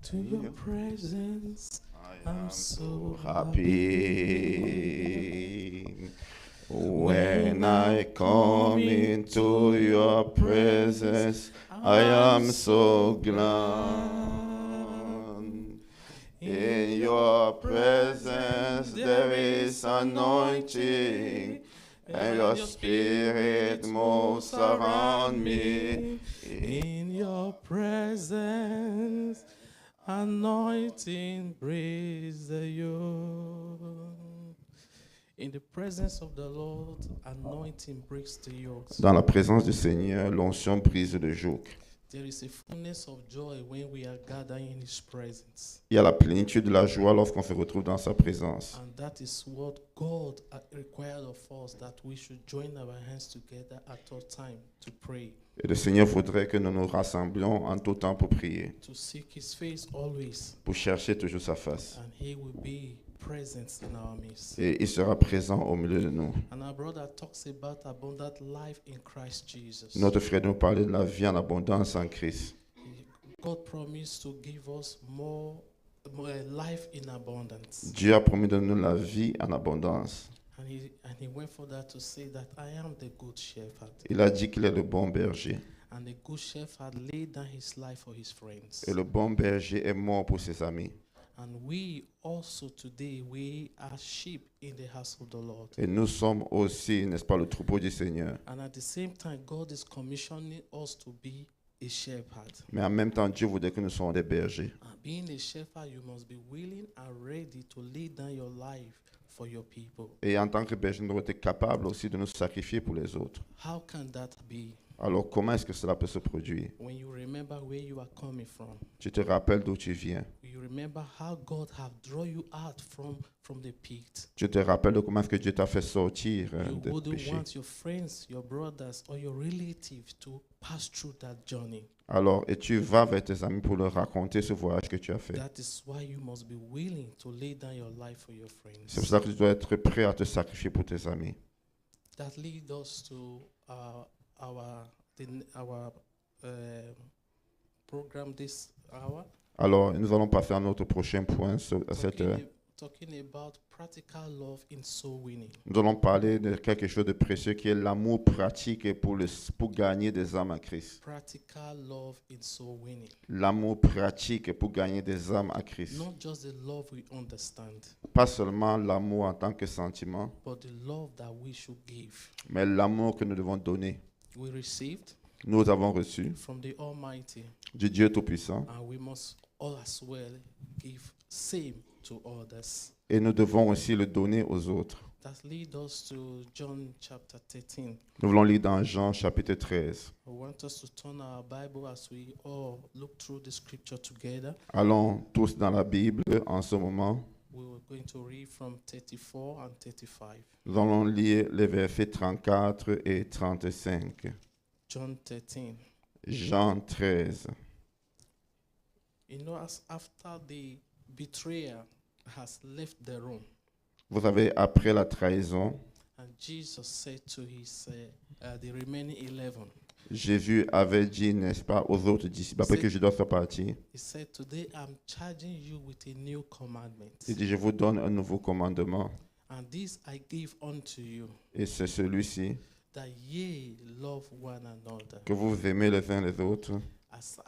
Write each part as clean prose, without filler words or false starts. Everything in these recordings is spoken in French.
To your presence, I'm so happy. When I come into your presence, I am so glad. In your presence there is anointing, and your spirit moves around me. In your presence, anointing breaks the yoke. In the presence of the Lord, anointing breaks the yokes. Dans la présence du Seigneur, l'onction brise le joug. There is a fullness of joy when we are gathering in His presence. Il y a la plénitude de la joie lorsqu'on se retrouve dans sa présence. And that is what God required of us, that we should join our hands together at all time to pray. Et le Seigneur voudrait que nous nous rassemblions en tout temps pour prier, To seek His face always, pour chercher toujours sa face. and He will be present in our midst. Et il sera présent au milieu de nous. And our brother talks about abundant life in Christ Jesus. Notre frère nous parlait de la vie en abondance en Christ. God promised to give us more life in abundance. Dieu a promis de nous la vie en abondance. And he went further to say that I am the good shepherd. Il a dit qu'il est le bon berger. And the good shepherd laid down his life for his friends. Et le bon berger est mort pour ses amis. And we also today, we are sheep in the house of the Lord. Et nous sommes aussi, n'est-ce pas, le troupeau du Seigneur. And at the same time, God is commissioning us to be a shepherd. Mais en même temps, Dieu voudrait que nous soyons des bergers. And being a shepherd, you must be willing and ready to lay down your life for your people. Et en tant que berger, nous devons être capables aussi de nous sacrifier pour les autres. How can that be? Alors, comment est-ce que cela peut se produire? When you remember where you are coming from, Tu te rappelles d'où tu viens. you remember how God have drawn you out from the pit. Tu te rappelles de comment est-ce que Dieu t'a fait sortir You des wouldn't péchés. want your friends, your brothers, or your relatives to pass through that journey. Alors, et tu vas vers tes amis pour leur raconter ce voyage que tu as fait. That is why you must be willing to lay down your life for your C'est pour friends. ça que tu dois être prêt à te sacrifier pour tes amis. That leads us to our program this hour. Alors, nous allons passer à notre prochain point à cette heure. Talking about practical love in soul winning. Nous allons parler de quelque chose de précieux qui est l'amour pratique pour gagner des âmes à Christ. Practical love in soul winning. L'amour pratique pour gagner des âmes à Christ. Not just the love we understand, Pas seulement l'amour en tant que sentiment, but the love that we should give. mais l'amour que nous devons donner. We received Nous avons reçu from the Almighty, du Dieu Tout-Puissant and we must all as well give same to others. et nous devons aussi le donner aux autres. That leads us to John chapter 13. Nous voulons lire dans Jean chapitre 13. I want us to turn our Bible as we all look through the scripture together. Allons tous dans la Bible en ce moment. We were going to read from 34 and 35. Nous allons lire les versets 34 et 35. John 13. Jean 13. You know, as after the betrayer has left the room, Vous savez, après la trahison, and Jesus said to the remaining 11, Jésus avait dit, n'est-ce pas, aux autres disciples, après que je dois faire partir, He said, Today I'm charging you with a new commandment, il dit, je vous donne un nouveau commandement, and this I give unto you, et c'est celui-ci, that ye love one another. que vous vous aimez les uns les autres. As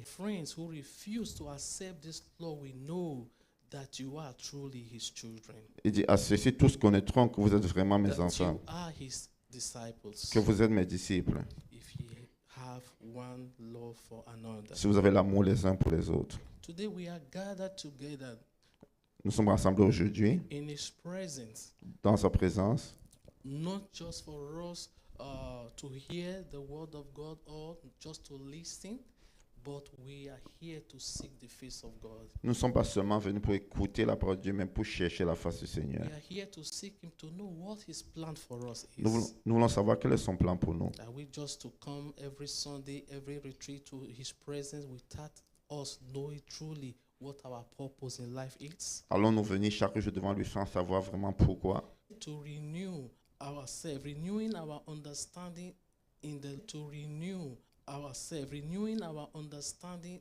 friends who refuse to accept this law, we know that you are truly his children, Il dit, à ceci, tous connaîtront que vous êtes vraiment mes that enfants, you are his disciples, que vous êtes mes disciples, if ye have one love for another. si vous avez l'amour les uns pour les autres. Today we are gathered together Nous sommes rassemblés aujourd'hui in his presence, dans sa présence, not just for us to hear the word of God or just to listen, but we are here to seek the face of God. nous ne sommes pas seulement venus pour écouter la parole de Dieu, mais pour chercher la face du Seigneur. We are here to seek him, to know what his plan for us Nous voulons, is. nous voulons savoir quel est son plan pour nous. Are we just to come every Sunday, every retreat to his presence without us knowing truly what our purpose in life is? Allons-nous venir chaque jour devant lui sans savoir vraiment pourquoi? To renew ourselves, renewing our understanding renewing our understanding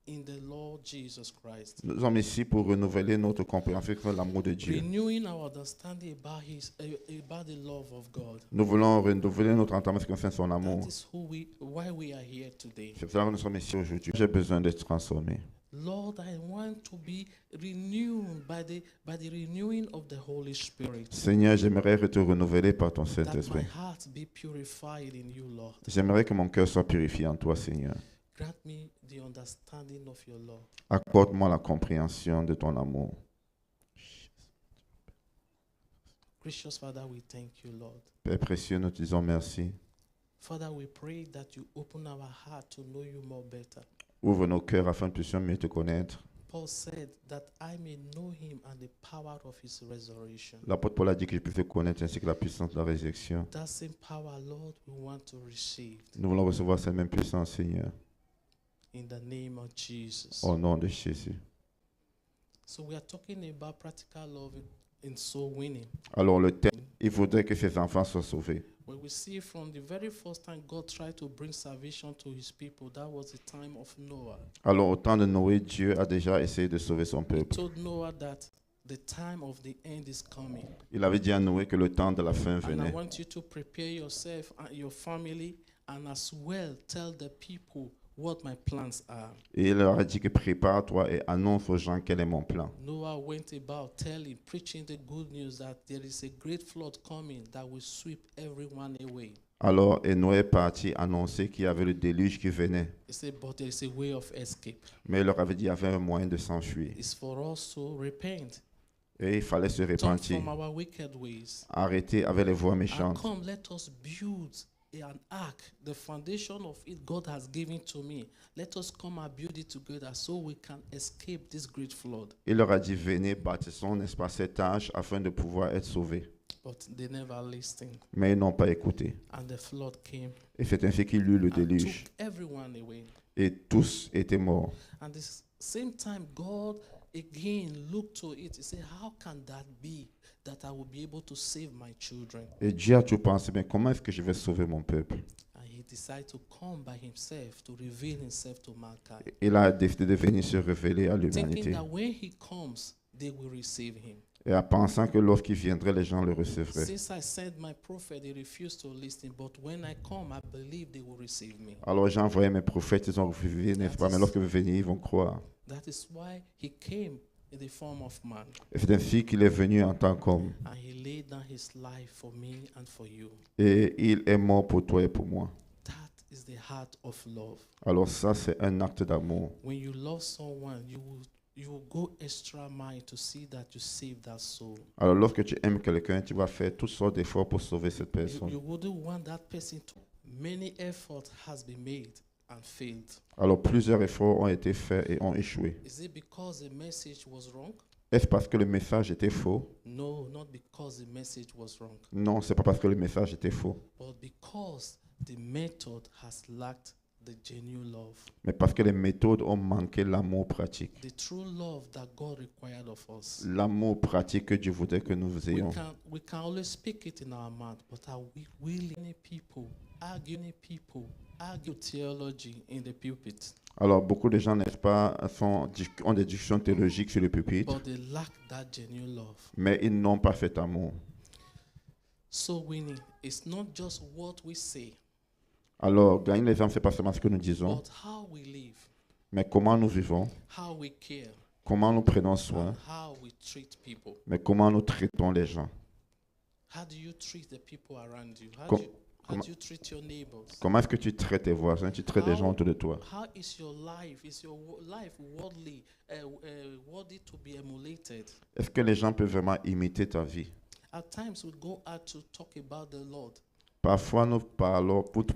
in the Lord Jesus Christ. Nous sommes ici pour renouveler notre compréhension de l'amour de Dieu. Renewing our understanding about the love of God. Nous voulons renouveler notre entendement concernant son amour. That is why we are here today. C'est pour ça que nous sommes ici aujourd'hui. J'ai besoin d'être transformé. Lord, I want to be renewed by the renewing of the Holy Spirit. Seigneur, j'aimerais te renouveler par ton That my Saint-Esprit. heart be purified in you, Lord. J'aimerais que mon cœur soit purifié en toi, Seigneur. Grant me the understanding of your love. Accorde-moi la compréhension de ton amour. Gracious Father, we thank you, Lord. Père précieux, nous te disons merci. Father, we pray that you open our heart to know you more better. Ouvre nos cœurs afin que nous puissions mieux te connaître. Paul said that I may know him and the power of his resurrection. L'apôtre Paul a dit que je puisse te connaître ainsi que la puissance de la résurrection. That same power, Lord, we want to receive Nous voulons recevoir cette même puissance, Seigneur, in the name of Jesus. au nom de Jésus. So we are talking about practical love in soul winning. Alors le thème, il faudrait que ces enfants soient sauvés. When we see from the very first time God tried to bring salvation to his people, that was the time of Noah. Alors au temps de Noé, Dieu a déjà essayé de sauver son He peuple. told Noah that the time of the end is coming. Il avait dit à Noé que le temps de la fin And I venait. want you to prepare yourself and your family and as well tell the people what my plans are. Et il leur a dit que prépare-toi et annonce aux gens quel est mon plan. Noah went about preaching the good news that there is a great flood coming that will sweep everyone away. Alors et Noé est parti annoncer qu'il y avait le déluge qui venait. He said, but there is a way of escape. Mais il leur avait dit qu'il y avait un moyen de s'enfuir. It's for us to repent, Et il fallait se turn repentir, from our wicked ways, arrêter avec les voies and méchantes. come, let us build an ark. The foundation of it God has given to me. Let us come and build it together so we can escape this great flood. Il leur a dit, venez, bâtissons, n'est-ce pas, cet âge afin de pouvoir être sauvés. But they never listened, Mais ils n'ont pas écouté. and the flood came Et c'est ainsi qu'il y eut le and déluge. took everyone away. Et tous étaient morts. And this same time, God again looked to it. He said, how can that be that I will be able to save my children? Et Dieu a toujours pensé, mais comment est-ce que je vais sauver mon peuple? And he decided to come by himself to reveal himself to mankind, Il a décidé de venir se révéler à thinking l'humanité. that when he comes, they will receive him. Et en pensant que lorsqu'il viendrait, les gens le recevraient. Since I sent my prophet, they refused to listen. But when I come, I believe they will receive me. Alors j'ai envoyé mes prophètes, ils ont refusé, n'est-ce pas? Mais lorsque vous venez, ils vont croire. That is why he came in the form of man. Et c'est ainsi qu'il est venu en tant qu'homme. And he laid down his life for me and for you. Et il est mort pour toi et pour moi. That is the heart of love. Alors ça, c'est un acte d'amour. When you love someone, you will go extra mile to see that you save that soul. Alors lorsque tu aimes quelqu'un, tu vas faire toutes sortes d'efforts pour sauver cette personne. You wouldn't want that person to. Many effort has been made and failed. Alors plusieurs efforts ont été faits et ont échoué. Is it because the message was wrong? Est-ce parce que le message était faux? No, not because the message was wrong, Non, c'est pas parce que le message était faux, but because the method has lacked the genuine love, mais parce que les méthodes ont manqué l'amour pratique. the true love that God required of us. L'amour pratique que Dieu voudrait que nous ayons. We can always speak it in our mouth, but are we willing? Many people argue theology in the pulpit, Alors beaucoup de gens, n'est-ce pas, ont des discussions théologiques sur le pupitre, but they lack that genuine love. mais ils n'ont pas cet amour. So winning is not just what we say, Alors gagner les âmes, c'est pas seulement ce que nous disons, but how we live, mais comment nous vivons, how we care, comment nous prenons soin, and how we treat people. mais comment nous traitons les gens. How do you treat the people around you? How Com- do you treat your neighbors? Comment est-ce que tu traites tes voisins, tu traites les gens autour de toi? How is your life? Is your life worthy to be emulated? Est-ce que les gens peuvent vraiment imiter ta vie? At times we go out to talk about the Lord. Parfois, nous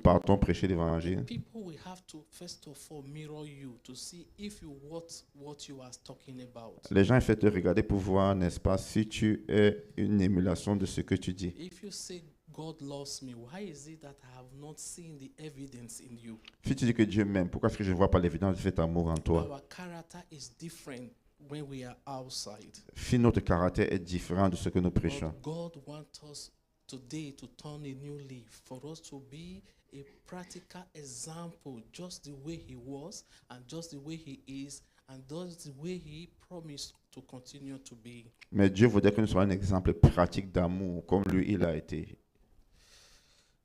partons prêcher l'évangile. People will have to first of all mirror you to see if you what you are talking about. Les gens essaient de te regarder pour voir, n'est-ce pas, si tu es une émulation de ce que tu dis. If you say God loves me, why is it that I have not seen the evidence in you? Si tu dis que Dieu m'aime, pourquoi est-ce que je ne vois pas l'évidence de cet amour en toi? Our character is different when we are outside. Si notre caractère est différent de ce que nous prêchons. But God wants us today to turn a new leaf, for us to be a practical example, just the way he was and just the way he is and just the way he promised to continue to be. Mais Dieu voudrait que nous soyons un exemple pratique d'amour, comme lui, il a été.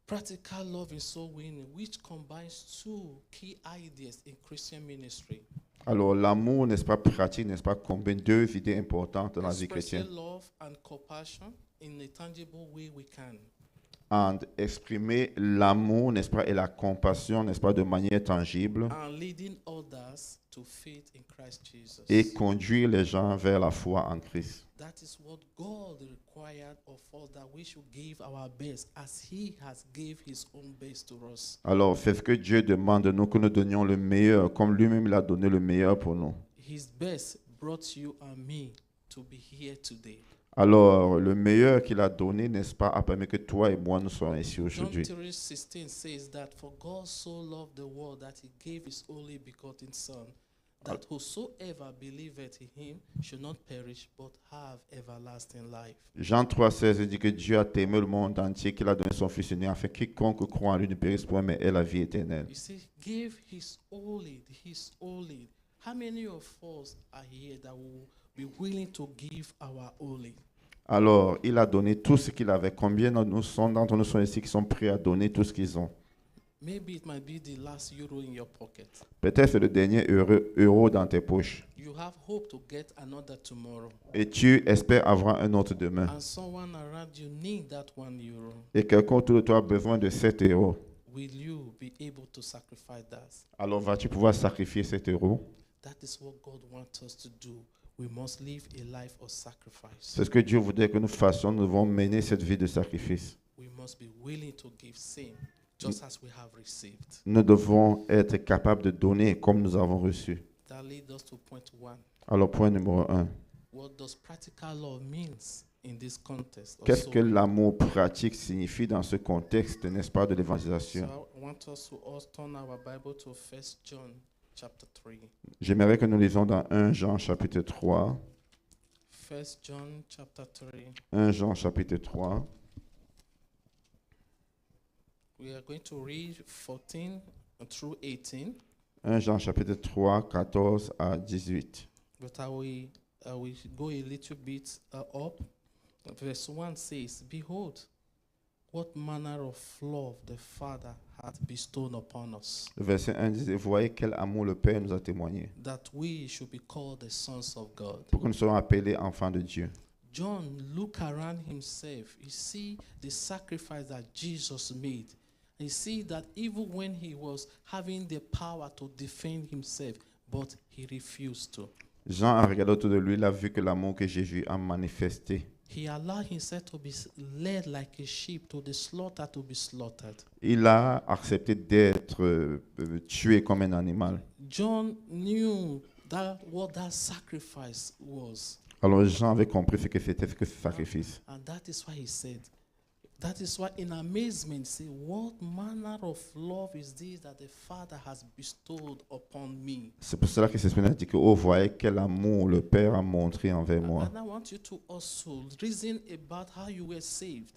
Practical love in soul winning, which combines two key ideas in Christian ministry. Alors, l'amour, n'est-ce pas, pratique, n'est-ce pas, combine deux idées importantes dans la vie Expressing chrétienne. love and compassion in a tangible way we can. En exprimer l'amour, n'est-ce pas, et la compassion, n'est-ce pas, de manière tangible, And leading others to faith in Christ Jesus. et conduire les gens vers la foi en Christ. That is what God required of us, that we should give our best as He has gave His own best to us. Alors, c'est ce que Dieu demande de nous, que nous donnions le meilleur, comme lui-même il a donné le meilleur pour nous. His best brought you and me to be here today. Alors, le meilleur qu'il a donné, n'est-ce pas, a permis que toi et moi, nous soyons ici John aujourd'hui. 3:16 says that for God so loved the world that He gave His only begotten Son, that whosoever believeth in Him should not perish but have everlasting life. Jean 3,16 dit que Dieu a aimé le monde entier, qu'il a donné son Fils unique, afin que quiconque croit en lui ne périsse point, mais ait la vie éternelle. You see, give His only, His only. How many of us are here that will be willing to give our only? Alors, il a donné tout ce qu'il avait. Combien d'entre nous sont ici qui sont prêts à donner tout ce qu'ils ont? Maybe it might be the last euro in your pocket. Peut-être c'est le dernier euro dans tes poches. You have hope to get another tomorrow. Et tu espères avoir un autre demain. And someone around you need that 1 euro. Et quelqu'un autour de toi a besoin de 7 euros. Will you be able to sacrifice that? Alors, vas-tu pouvoir sacrifier 7 euros? That is what God wants us to do. We must live a life of sacrifice. C'est ce que Dieu voudrait que nous fassions. Nous devons mener cette vie de sacrifice. We must be willing to give same, just as we have received. Nous devons être capables de donner comme nous avons reçu. That leads us to point 1. Alors, point numéro 1. What does practical love means in this context? Qu'est-ce que Also, l'amour pratique signifie dans ce contexte, n'est-ce pas, de l'évangélisation? so I want us to all turn our Bible to 1 John chapter 3. J'aimerais que nous lisions dans 1 Jean chapitre 3. 1 John chapter 3. 1 Jean chapitre 3. We are going to read 14 through 18, 1 Jean chapitre 3, 14 à 18. but I will go a little bit up. Verse 1 says, Behold, what manner of love the Father hath bestowed upon us, Le verset 1 dit, voyez quel amour le Père nous a témoigné, that we should be called the sons of God. pour que nous soyons appelés enfants de Dieu. John look around himself. You see the sacrifice that Jesus made. You see that even when he was having the power to defend himself, but he refused to. Jean a regardé autour de lui, il a vu que l'amour que Jésus a manifesté. He allowed himself to be led like a sheep to the slaughter to be slaughtered. Il a accepté d'être tué comme un animal. John knew that what that sacrifice was. Alors Jean avait compris ce que c'était ce sacrifice. And that is why he said, that is why in amazement, say, what manner of love is this that the Father has bestowed upon me? C'est pour cela que c'est a dit que, oh, voyez quel amour le Père a montré envers moi. And I want you to also reason about how you were saved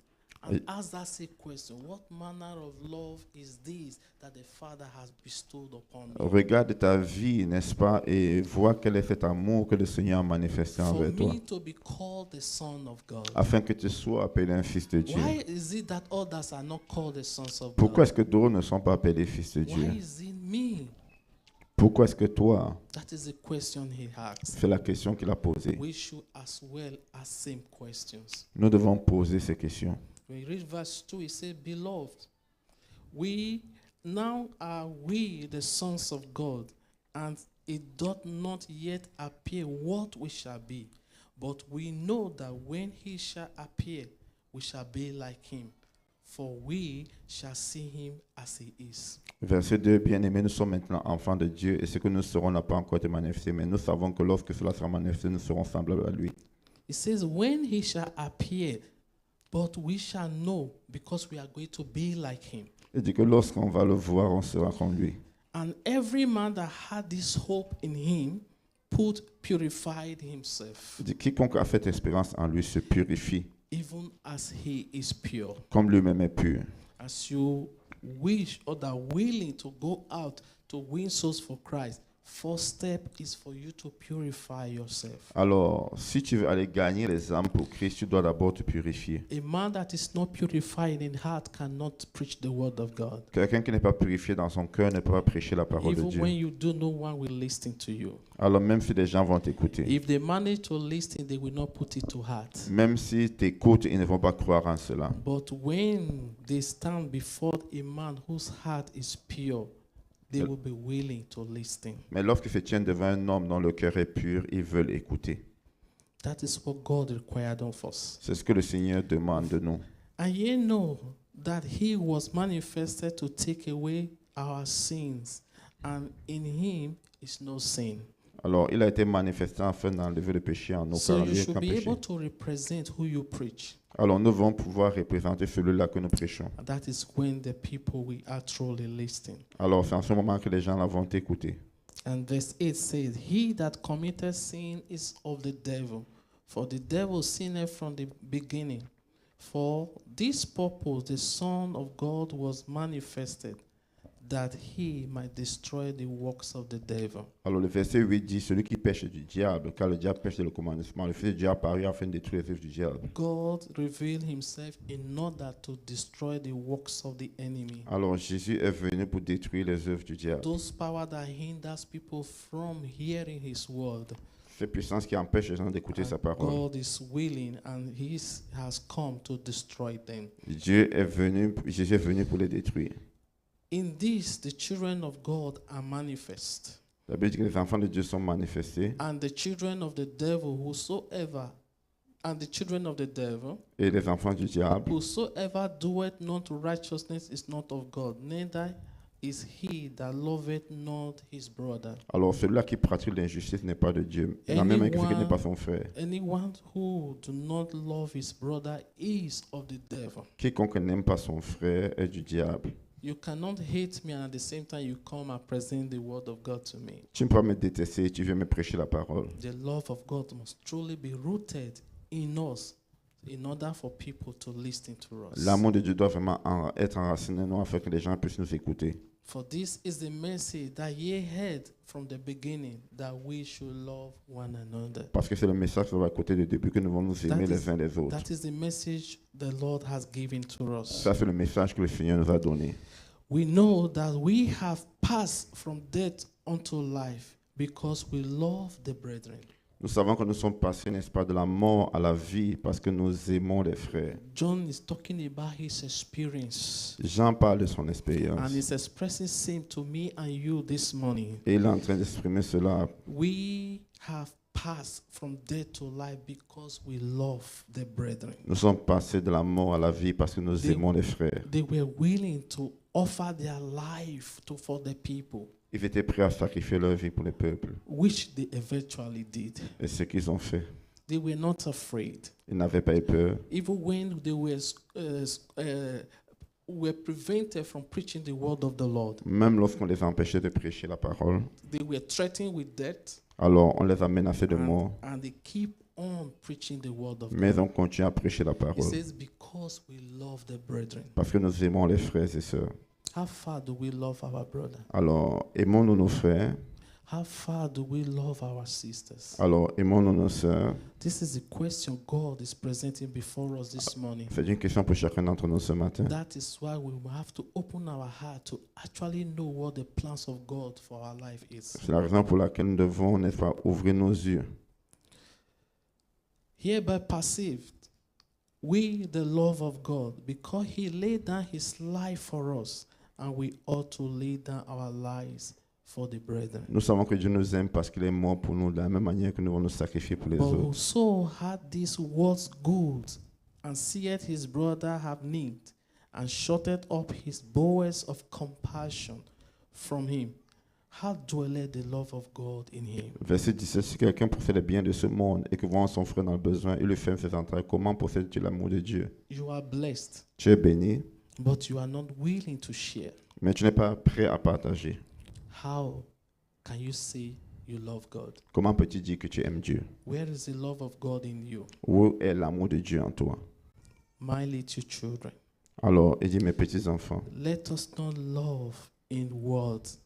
and ask that same question. What manner of love is this that the Father has bestowed upon me? Regarde ta vie, n'est-ce pas, et vois quel est cet amour que le Seigneur a manifesté For envers toi, me to be called the Son of God. afin que tu sois appelé un fils de Dieu. Why is it that others are not called the sons of Pourquoi God? est-ce que d'autres ne sont pas appelés fils de Why Dieu? is it me? Pourquoi est-ce que toi? That is the question he asked. C'est la question qu'il a posée. We should as well ask same questions. Nous devons poser ces questions. When you read verse 2, it says, Beloved, we now are we the sons of God, and it doth not yet appear what we shall be. But we know that when he shall appear, we shall be like him, for we shall see him as he is. Verset 2, bien-aimés, nous sommes maintenant enfants de Dieu, et ce que nous serons n'a pas encore été manifesté, mais nous savons que lorsque cela sera manifesté, nous serons semblables à lui. It says, when he shall appear, but we shall know, because we are going to be like him. Il dit que lorsqu'on va le voir, on sera comme lui. And every man that had this hope in him purified himself, Il dit, quiconque a fait espérance en lui se purifie, even as he is pure. comme lui-même est pur. As you wish or that are willing to go out to win souls for Christ, first step is for you to purify yourself. Alors, si tu veux aller gagner les âmes pour Christ, tu dois d'abord te purifier. A man that is not purified in heart cannot preach the word of God. Quelqu'un qui n'est pas purifié dans son cœur ne peut pas prêcher la parole de Even Dieu. when you do, no one will listen to you. Alors, même si des gens vont t'écouter, If they manage to listen, they will not put it to heart. même si t'écoutes, ils ne vont pas croire en cela. But when they stand before a man whose heart is pure, they will be willing to listen. Mais lorsqu'ils se tiennent devant un homme dont le cœur est pur, ils veulent écouter. That is what God required of us. C'est ce que le Seigneur demande de nous. And ye know that he was manifested to take away our sins, and in him is no sin. Alors, il a été manifesté afin d'enlever le péché en nous, So car you il n'y a should aucun be péché. able to represent who you preach. Alors, nous devons pouvoir représenter celui-là que nous prêchons. And that is when the people will actually listen. Alors, c'est en ce moment que les gens là vont t'écouter. And verse 8 says, He that committeth sin is of the devil, for the devil sinned from the beginning. For this purpose the Son of God was manifested, that he might destroy the works of the devil. Alors, le verset 8 dit, celui qui pêche du diable, car le diable pêche le commandement. Le Fils de Dieu apparut afin de détruire les œuvres du diable. God revealed himself in order to destroy the works of the enemy. Alors, Jésus est venu pour détruire les œuvres du diable. Those power that hinders people from hearing his word. Cette puissance qui empêche les gens d'écouter sa parole. God is willing and he has come to destroy them. Jésus est venu pour les détruire. In this, the children of God are manifest, La Bible dit que les enfants de Dieu sont manifestés and the children of the devil, et les enfants du diable, whosoever doeth not righteousness is not of God, neither is he that loveth not his brother. alors celui-là qui pratique l'injustice n'est pas de Dieu. La même que celui qui n'est pas son frère. Anyone who do not love his brother is of the devil. Quiconque n'aime pas son frère est du diable. You cannot hate me and at the same time you come and present the word of God to me. Tu ne peux pas me détester, tu veux me prêcher la parole. The love of God must truly be rooted in us in order for people to listen to us. L'amour de Dieu doit vraiment être enraciné en nous afin que les gens puissent nous écouter. For this is the message that ye heard from the beginning, that we should love one another. Parce que c'est le message qui va à côté du début que nous devons nous aimer les uns les autres. That is the message the Lord has given to us. Ça, c'est le message que le Seigneur nous a donné. We know that we have passed from death unto life because we love the brethren. Nous savons que nous sommes passés, n'est-ce pas, de la mort à la vie parce que nous aimons les frères. John is talking about his experience, Jean parle de son and expérience he's expressing same to me and you this morning. et il est en train d'exprimer cela. We have passed from death to life because we love the brethren. Nous sommes passés de la mort à la vie parce que nous aimons les frères. They were willing to offer their life for the people, Ils étaient prêts à sacrifier leur vie pour le peuple. which they eventually did. Et ce qu'ils ont fait, They were not afraid. ils n'avaient pas eu peur. Even when they were prevented from preaching the word of the Lord, Même lorsqu'on les a empêchés de prêcher la parole, they were threatened with death, alors on les a menacés de mort. and they keep on preaching the word of Mais God. on continue à prêcher la It parole says, because we love the brethren. parce que nous aimons les frères et sœurs. How far do we love our brother? Alors, aimons-nous nos frères. How far do we love our sisters? Alors, aimons-nous nos sœurs. This is the question God is presenting before us this morning. C'est une question pour chacun d'entre nous ce matin. That is why we will have to open our heart to actually know what the plans of God for our life is. C'est la raison pour laquelle nous devons, n'est-ce pas, ouvrir nos yeux. Hereby perceived we the love of God, because he laid down his life for us, and we ought to lay down our lives for the brethren. Nous savons que Dieu nous aime parce qu'il est mort pour nous de la même manière que nous devons nous sacrifier pour les But autres. whoso had these words good, and seeth his brother have need, and shutteth up his bowels of compassion from him, how dwelleth the love of God in him? Verset 17, si quelqu'un possède le bien de ce monde et que voit son frère dans le besoin, il lui ferme ses entrailles, comment possède-tu l'amour de Dieu? You are blessed, Tu es béni, but you are not willing to share. mais tu n'es pas prêt à partager. How can you say you love God? Comment peux-tu dire que tu aimes Dieu? Where is the love of God in you? Où est l'amour de Dieu en toi? My little children, Alors, il dit, mes petits enfants, let us not love in words,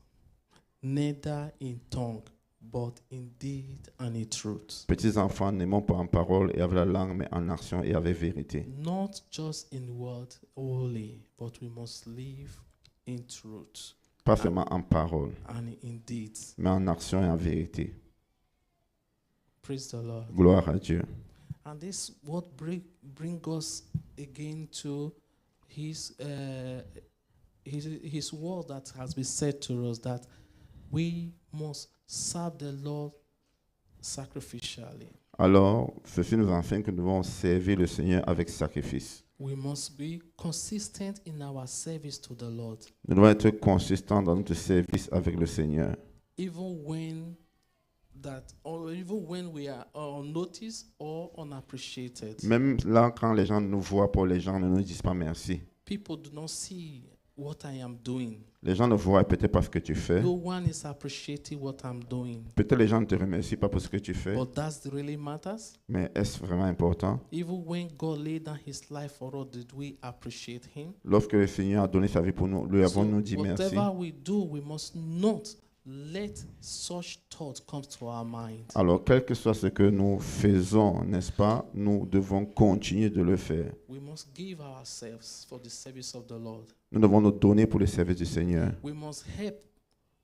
neither in tongue, but in deed and in truth. petits enfants, n'aimons pas en parole et avec la langue, mais en action et avec vérité. Not just in word only, but we must live in truth Pas seulement en parole, and in deeds. mais en action et en vérité. Praise the Lord. Gloire à Dieu. And this what bring us again to his word that has been said to us, that we must serve the Lord sacrificially. Alors, ceci nous enseigne que nous devons servir le Seigneur avec sacrifice. We must be consistent in our service to the Lord, Nous devons être consistants dans notre service avec le Seigneur. even when we are unnoticed or unappreciated. Même là, quand les gens nous voient pas, les gens ne nous disent pas merci. People do not see what I am doing. Les gens ne voient peut-être pas ce que tu fais. No one is appreciating what I'm doing. Peut-être les gens ne te remercient pas pour ce que tu fais. But that really matters. Mais est-ce vraiment important? Even when God laid down his life for us, did we appreciate him? Lorsque le Seigneur a donné sa vie pour nous, lui So avons-nous dit merci? whatever we do, we must not let such thoughts come to our mind. Alors, quel que soit ce que nous faisons, n'est-ce pas, nous devons continuer de le faire. We must give ourselves for the service of the Lord. Nous devons nous donner pour le service du Seigneur. We must help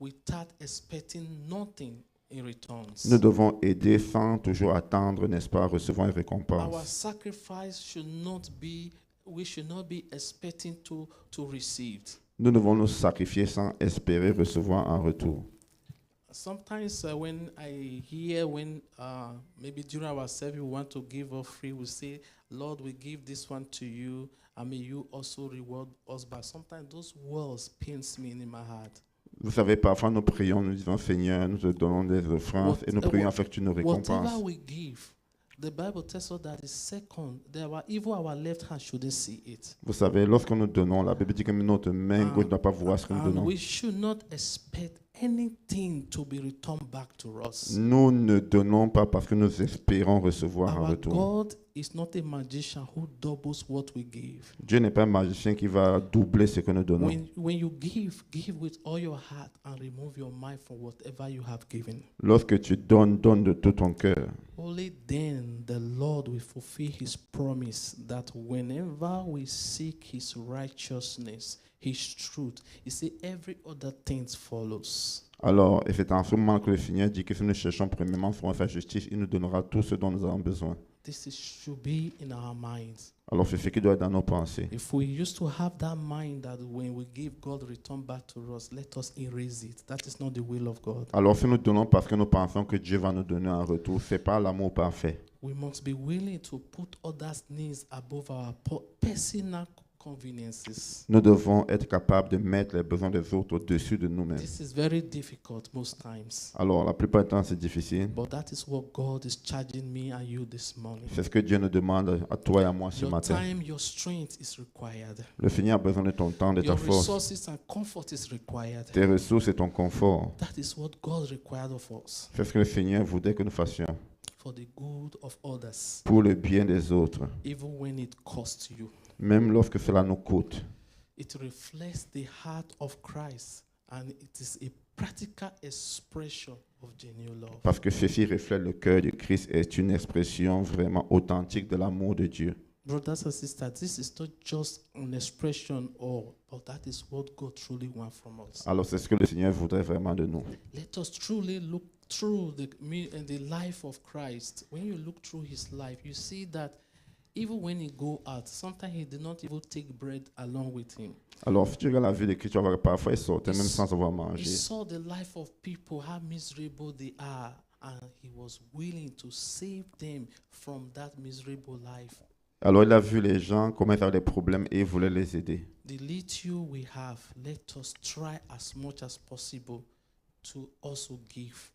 without expecting nothing in returns. Nous devons aider sans toujours attendre, n'est-ce pas, recevoir une Our récompense. sacrifice should not be, we should not be expecting to receive. Nous devons nous sacrifier sans espérer recevoir en retour. Sometimes when I hear maybe during our service we want to give offering, we say, Lord, we give this one to you, and may you also reward us back. Sometimes those words pains me in my heart. Vous savez, parfois nous prions, nous disons, Seigneur, nous te donnons des offrandes et nous prions afin que tu nous Whatever récompenses. we give, the Bible tells us that the second, even our left hand shouldn't see it. Vous savez, lorsque nous donnons, la Bible dit que notre main gauche ne doit pas voir ce que nous And donnons. we should not expect anything to be returned back to us. Nous ne donnons pas parce que nous espérons recevoir en Our retour. God is not a magician who doubles what we give. Dieu n'est pas un magicien qui va doubler ce que nous donnons. When you give with all your heart and remove your mind from whatever you have given. Lorsque tu donnes, donne de tout ton cœur. Only then the Lord will fulfill his promise that whenever we seek his righteousness, his truth, he said every other thing follows. Alors, et c'est en ce moment que le Seigneur dit que si nous cherchons premièrement sa justice, il nous donnera tout ce dont nous avons besoin. Should be in our minds. Alors, c'est ce qui doit être dans nos pensées. If we used to have that mind that when we give, God return back to us, let us erase it. That is not the will of God. Alors, si nous donnons parce que nous pensons que Dieu va nous donner un retour, ce n'est pas l'amour parfait. We must be willing to put others' needs above our personal conveniences. Nous devons être capables de mettre les besoins des autres au-dessus de nous-mêmes. This is very difficult most times. Alors, la plupart du temps, c'est difficile. But that is what God is charging me and you this morning. C'est ce que Dieu nous demande à toi et à moi ce Your matin. time, your strength is required. Le Seigneur a besoin de ton temps, de ta Your force. resources and comfort is required. Tes ressources et ton confort. That is what God required of us C'est ce que le Seigneur voudrait que nous fassions for the good of others, pour le bien des autres, even when it costs you. même lorsque cela nous coûte. It reflects the heart of Christ, and it is a practical expression of genuine love. Parce que ceci reflète le cœur de Christ et est une expression vraiment authentique de l'amour de Dieu. Brothers and sisters, this is not just an expression, but that is what God truly wants from us. Alors c'est ce que le Seigneur voudrait vraiment de nous. Let us truly look through the life of Christ. When you look through his life, you see that even when he go out, sometimes he did not even take bread along with him. Alors si tu regardes la vie de Christ, tu vas voir que parfois il sortait même sans avoir He mangé. saw the life of people, how miserable they are, and he was willing to save them from that miserable life. Alors il a vu les gens comment ils avaient des problèmes et il voulait les aider. The little we have, let us try as much as possible to also give.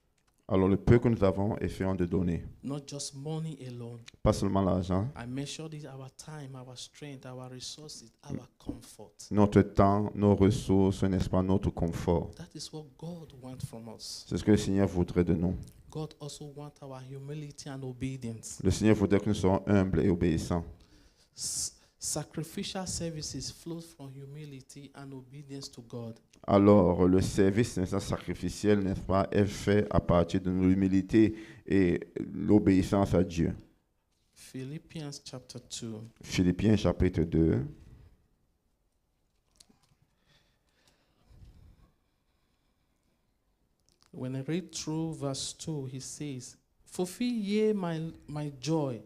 Alors le peu que nous avons, essayons de donner. Not just money alone. Pas seulement l'argent, I measure this our time, our strength, our resources, our comfort. notre temps, nos ressources, n'est-ce pas, notre confort. That is what God wants from us. C'est ce que le Seigneur voudrait de nous. God also wants our humility and obedience. Le Seigneur voudrait que nous soyons humbles et obéissants. Sacrificial services flow from humility and obedience to God. Alors, le service n'est-ce pas, sacrificiel, n'est-ce pas, est fait à partir de l'humilité et l'obéissance à Dieu. Philippians chapter 2. Philippiens chapitre 2. When I read through verse 2, he says, "Fulfill ye my joy,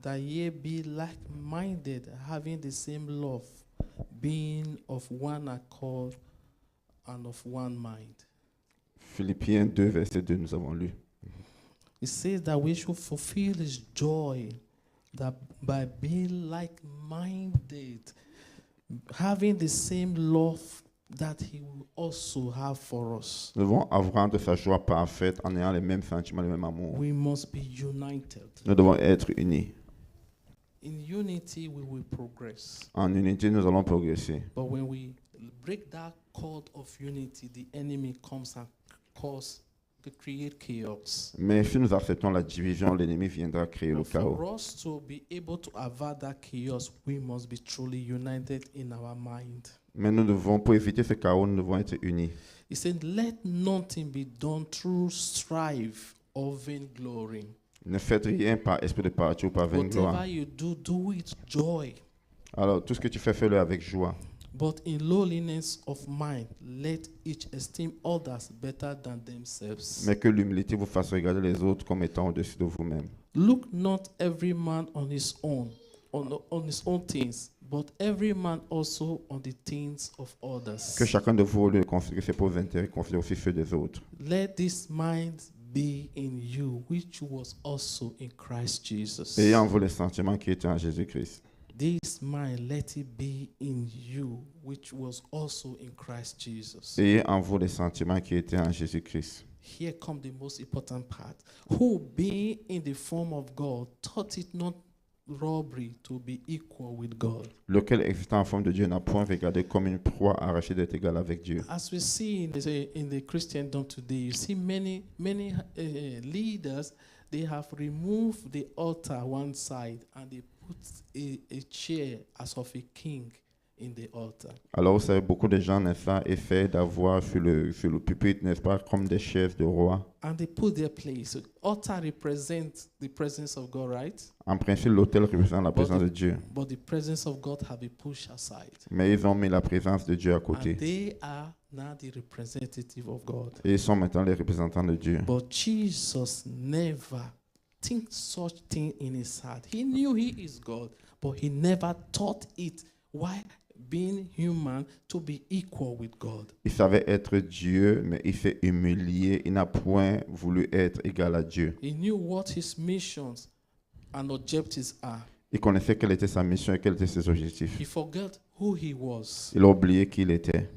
that ye be like-minded, having the same love, being of one accord and of one mind." Philippiens 2, verset 2, nous avons lu. It says that we should fulfill his joy, that by being like-minded, having the same love that he will also have for us. Nous devons avoir de sa joie parfaite en ayant les mêmes sentiments, le même amour. We must be united. Nous devons être unis. In unity, we will progress. En unité, nous allons progresser. But when we break that cord of unity, the enemy comes and create chaos. Mais si nous acceptons la division, l'ennemi viendra créer le And for chaos. us to be able to avert that chaos, we must be truly united in our mind. Mais nous devons, pour éviter ce chaos, nous devons être unis. He said, "Let nothing be done through strife or vainglory. Ne faites rien par esprit de parti ou par vaine Whatever gloire. you do, do with joy. Alors, tout ce que tu fais, fais-le avec joie. But in lowliness of mind, let each esteem others better than themselves. Mais que l'humilité vous fasse regarder les autres comme étant au-dessus de vous-même. Look not every man on his own things, but every man also on the things of others. Que chacun de vous, au lieu de considérer ses propres intérêts, considère aussi ceux des autres. Let this mind be in you, which was also in Christ Jesus. Ayez en vous les sentiments qui étaient en Jésus-Christ. This mind, let it be in you, which was also in Christ Jesus. Ayez en vous les sentiments qui étaient en Jésus-Christ. Here comes the most important part. Who, being in the form of God, thought it not robbery to be equal with God. Lequel, existant en forme de Dieu, n'a point regardé comme une proie arrachée d'être égal avec Dieu. As we see in the Christendom today, you see many leaders, they have removed the altar one side and they put a chair as of a king in the altar. Alors, vous savez, beaucoup de gens, n'est-ce pas, essaient d'avoir sur le pupitre, n'est-ce pas, comme des chaises de roi. And they put their place. So altar represents the presence of God, right? En principe, l'autel représente la présence de Dieu. But the presence of God have been pushed aside. Mais ils ont mis la présence de Dieu à And côté. they are now the representative of God. Et ils sont maintenant les représentants de Dieu. But Jesus never think such thing in his heart. He knew he is God, but he never thought it. Why? Being human, to be equal with God. Il savait être Dieu, mais il s'est humilié. Il n'a point voulu être égal à Dieu. He knew what his missions and objectives are. Il connaissait quelle était sa mission et quels étaient ses objectifs. He forgot who he was, Il a oublié qui il était.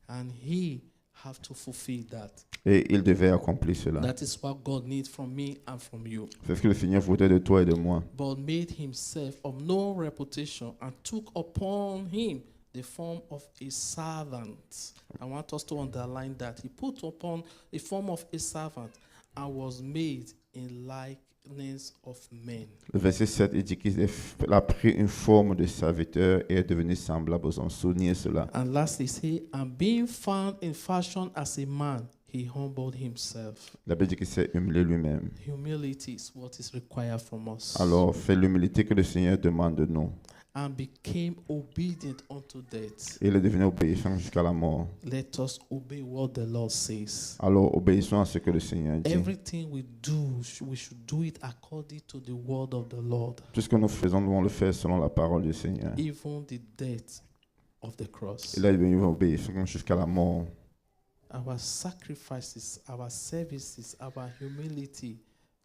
and he have to fulfill that. Et il devait accomplir cela. That is what God needs from me and from you. C'est ce que le Seigneur voudrait de toi et de moi. But made himself of no reputation and took upon him the form of a servant. I want us to underline that. He put upon a form of a servant and was made in likeness of men. Le verset 7, il dit qu'il a pris une forme de serviteur et est devenu semblable aux hommes. Soulignez cela. And lastly, say, and being found in fashion as a man, he humbled himself. La Bible dit qu'il s'est humilié lui-même. Humility is what is required from us. Alors, c'est l'humilité que le Seigneur demande de nous. And became obedient unto death. Il est devenu obéissant jusqu'à la mort. Let us obey what the Lord says. Alors, obéissons à ce que le Seigneur dit. Everything we do, we should do it according to the word of the Lord. Tout ce que nous faisons, nous devons le faire selon la parole du Seigneur. Even the death of the cross. Il est devenu obéissant jusqu'à la mort. Our sacrifices, our services, our humility,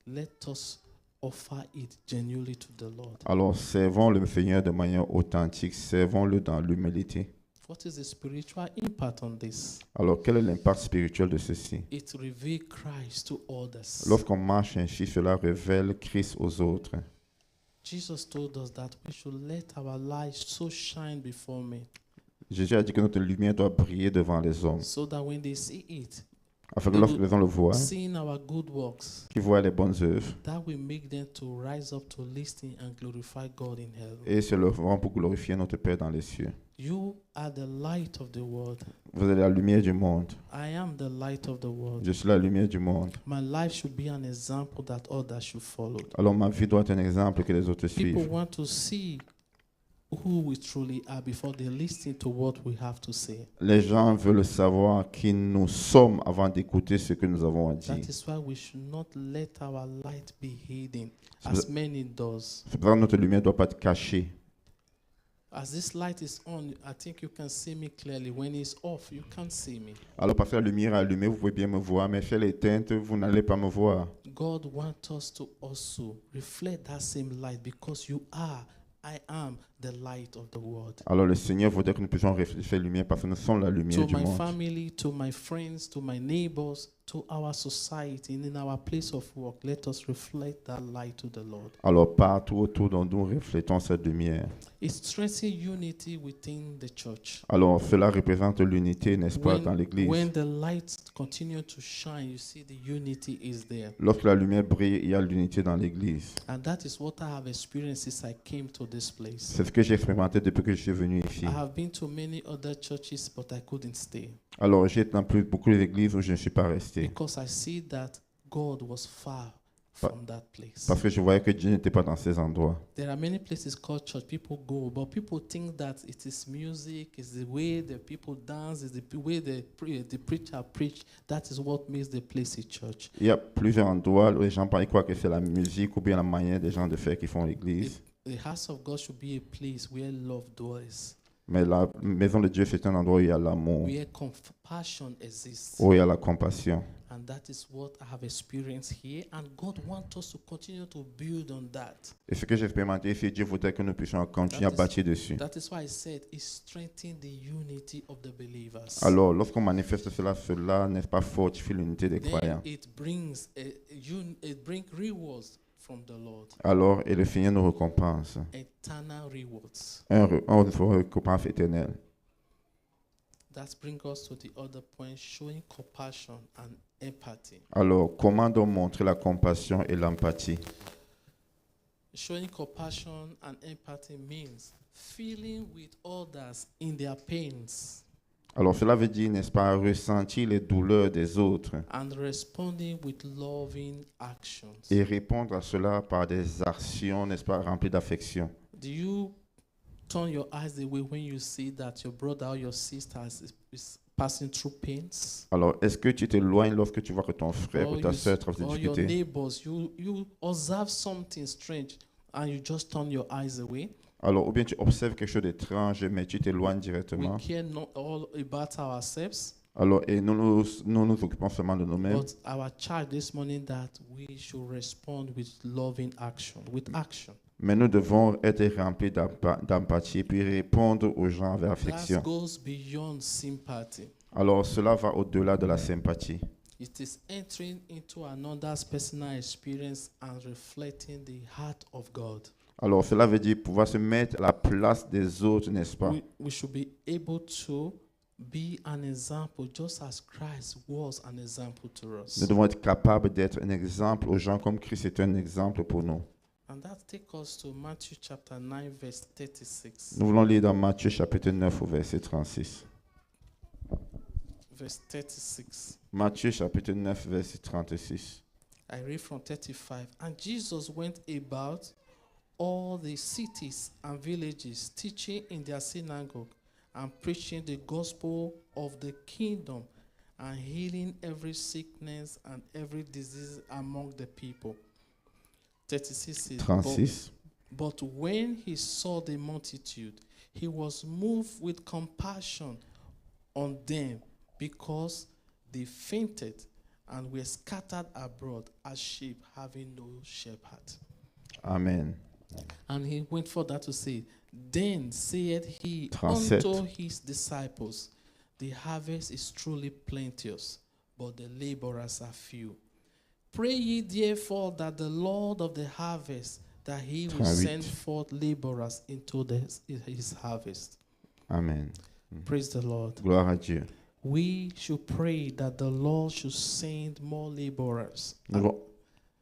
let us offer it genuinely to the Lord. Alors, servons le Seigneur de manière authentique, servons-le dans l'humilité. What is the spiritual impact on this? Alors, quel est l'impact spirituel de ceci? It reveals Christ to others. Lorsqu'on marche ainsi, cela révèle Christ aux autres. Jesus told us that we should let our light so shine before men, Jésus a dit que notre lumière doit briller devant les hommes, so that when they see it, afin que They lorsque will les gens le voient, seeing our good works, qu'ils voient les bonnes œuvres, that will make them to rise up to listen and glorify God in heaven. et se leveront pour glorifier notre Père dans les cieux. You are the light of the world. Vous êtes la lumière du monde. I am the light of the world. Je suis la lumière du monde. My life should be an example that others should follow. Alors ma vie doit être un exemple que les autres People suivent. want to see who we truly are before they listen to what we have to say. Les gens veulent savoir qui nous sommes avant d'écouter ce que nous avons à That dire. is why we should not let our light be hidden, C'est as pour- many does. C'est pour ça que notre lumière ne doit pas être cachée. As this light is on, I think you can see me clearly. When it's off, you can't see me. Alors parce que la lumière est allumée, vous pouvez bien me voir, mais si elle est éteinte, vous n'allez pas me voir. God wants us to also reflect that same light because I am the light of the world. Alors le Seigneur voudrait que nous puissions refléter la lumière parce que nous sommes la lumière To du my monde. family, to my friends, to my neighbors, to our society, and in our place of work, let us reflect that light to the Lord. Alors partout autour de nous, reflétons cette lumière. It strengthens unity within the church. Alors cela représente l'unité, n'est-ce pas, dans l'Église. When the lights continue to shine, you see the unity is there. Lorsque la lumière brille, il y a l'unité dans l'Église. And that is what I have experienced since I came to this place. C'est ce que j'ai expérimenté depuis que je suis venu ici. I have been to many other churches, but I couldn't stay Alors j'ai été dans beaucoup d'églises où je ne suis pas resté. because I see that God was far from that place. Parce que je voyais que Dieu n'était pas dans ces endroits. There are many places called church. People go, but people think that it is music, it's the way the people dance, it's the way the preacher preach. That is what makes the place a church. Il y a plusieurs endroits où les gens croient que c'est la musique ou bien la manière des gens de faire qui font l'église. The house of God should be a place where love dwells, Mais la maison de Dieu, c'est un endroit où il y a l'amour, where compassion exists. où il y a la compassion. And that is what I have experienced here. And God wants us to continue to build on that. Et ce que j'ai expérimenté ici, Dieu voudrait que nous puissions continuer à bâtir dessus. That is why I said it strengthens the unity of the believers. Alors, lorsqu'on manifeste cela, n'est-ce pas, fortifie l'unité des Then croyants. it brings rewards from the Lord, Alors, et le Seigneur nous récompense. eternal rewards. Un récompense éternelle. That brings us to the other point, showing compassion and empathy. Alors, comment donc montrer la compassion et l'empathie? Showing compassion and empathy means feeling with others in their pains Alors, cela veut dire, n'est-ce pas, ressentir les douleurs des autres and responding with loving actions. et répondre à cela par des actions, n'est-ce pas, remplies d'affection. Do you turn your eyes away when you see that your brother or your sister is passing through pains? Alors, est-ce que tu t'éloignes lorsque tu vois que ton frère ou ta soeur traverse des Or your difficultés? neighbors, you observe something strange and you just turn your eyes away? Alors, ou bien tu observes quelque chose d'étrange, mais tu t'éloignes We directement. care not all about ourselves, Alors, et nous nous occupons seulement de nous-mêmes. but our charge this morning that we should respond with loving action, with action. Mais nous devons être remplis d'empathie, puis répondre aux gens avec That affection. goes beyond sympathy. Alors, cela va au-delà de la sympathie. It is entering into another's personal experience and reflecting the heart of God. Alors, cela veut dire pouvoir se mettre à la place des autres, n'est-ce pas? We should be able to be an example just as Christ was an example to Nous us. devons être capables d'être un exemple aux gens comme Christ est un exemple pour nous. And that takes us to Matthew chapter 9 verse 36. Nous voulons lire dans Matthieu chapitre 9 au verset 36. Verse 36. Matthieu chapitre 9 verset 36. I read from 35. And Jesus went about all the cities and villages, teaching in their synagogue and preaching the gospel of the kingdom and healing every sickness and every disease among the people. 36 says, 36. But when he saw the multitude, he was moved with compassion on them because they fainted and were scattered abroad as sheep having no shepherd. Amen. And he went further to say, Then said he 37. unto his disciples, The harvest is truly plenteous, but the laborers are few. Pray ye therefore that the Lord of the harvest, that he will 38. send forth laborers into his harvest. Amen. Praise the Lord. Gloire à Dieu. we should pray that the Lord should send more laborers. Nous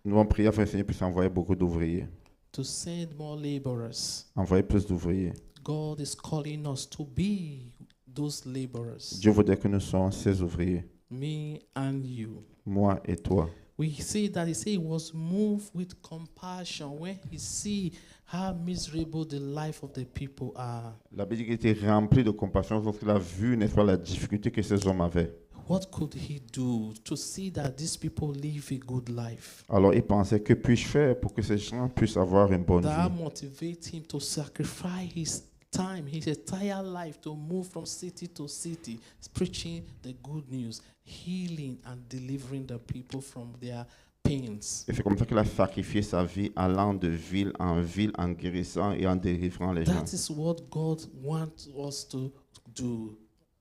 devons prier afin que le Seigneur puisse envoyer beaucoup d'ouvriers. To send more laborers. Envoyer plus d'ouvriers. God is calling us to be those laborers. Dieu voudrait que nous soyons ces ouvriers. Me and you. Moi et toi. We see that he was moved with compassion when he see how miserable the life of the people are. La Bible dit qu'il était rempli de compassion lorsqu'il a vu, n'est-ce pas, la difficulté que ces hommes avaient. What could he do to see that these people live a good life? Alors il pensait, que puis-je faire pour que ces gens puissent avoir une bonne That vie? motivates him to sacrifice his time, his entire life, to move from city to city, preaching the good news, healing and delivering the people from their pains. Et c'est comme ça qu'il a sacrifié sa vie, allant de ville, en guérissant et en délivrant les gens. That is what God wants us to do